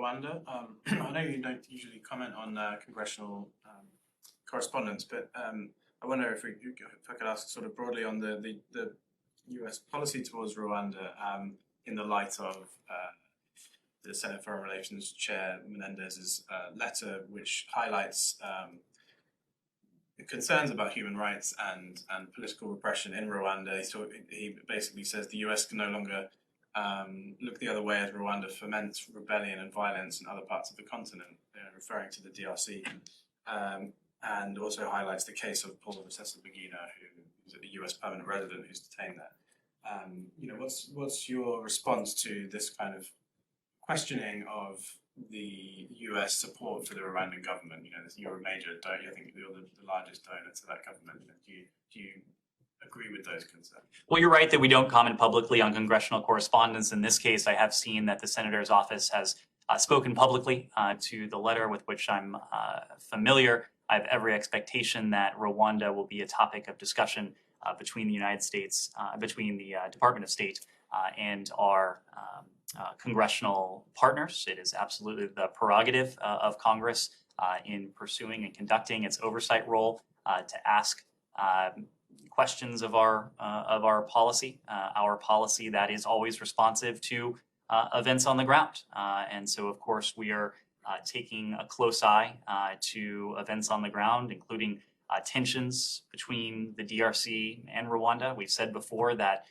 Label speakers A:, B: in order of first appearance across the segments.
A: Rwanda. I know you don't usually comment on congressional correspondence, but I wonder if I could ask sort of broadly on the U.S. policy towards Rwanda in the light of the Senate Foreign Relations Chair Menendez's letter, which highlights concerns about human rights and political repression in Rwanda. So he basically says the US can no longer look the other way as Rwanda foments rebellion and violence in other parts of the continent, referring to the DRC, and also highlights the case of Paul Rusesabagina, who's a US permanent resident who's detained there. What's your response to this kind of questioning of the US support for the Rwandan government? You're a major donor. I think you're the largest donor to that government. Do you agree with those concerns?
B: Well, you're right that we don't comment publicly on congressional correspondence. In this case, I have seen that the senator's office has spoken publicly to the letter with which I'm familiar. I have every expectation that Rwanda will be a topic of discussion between the United States, between the Department of State and our congressional partners. It is absolutely the prerogative of Congress in pursuing and conducting its oversight role to ask questions of our policy that is always responsive to events on the ground. And so, of course, we are taking a close eye to events on the ground, including tensions between the DRC and Rwanda. We've said before that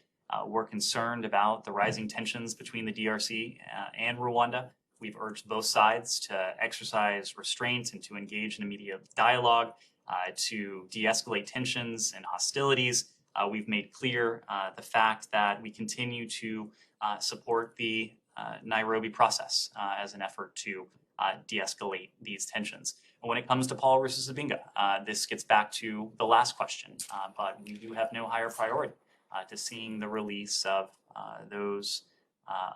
B: we're concerned about the rising tensions between the DRC and Rwanda. We've urged both sides to exercise restraint and to engage in immediate dialogue to de-escalate tensions and hostilities. We've made clear the fact that we continue to support the Nairobi process as an effort to de-escalate these tensions. And when it comes to Paul Rusesabagina, this gets back to the last question, but we do have no higher priority to seeing the release of those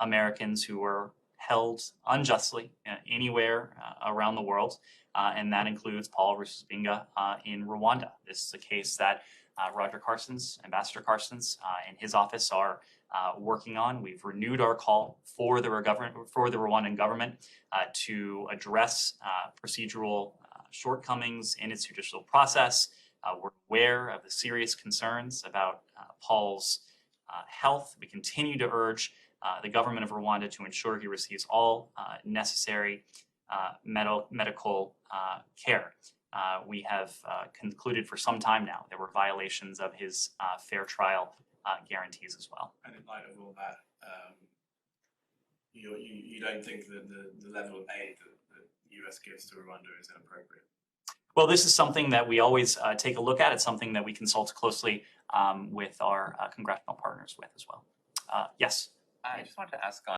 B: Americans who were held unjustly anywhere around the world, and that includes Paul Rusesabagina in Rwanda. This is a case that Ambassador Carson's and his office are working on. We've renewed our call for the Rwandan government to address procedural shortcomings in its judicial process. We're aware of the serious concerns about Paul's health. We continue to urge the government of Rwanda to ensure he receives all necessary medical care. We have concluded for some time now there were violations of his fair trial guarantees as well.
A: And in light of all that, you don't think that the level of aid that the US gives to Rwanda is inappropriate?
B: Well, this is something that we always take a look at. It's something that we consult closely with our congressional partners with as well. Yes?
C: I just wanted to ask on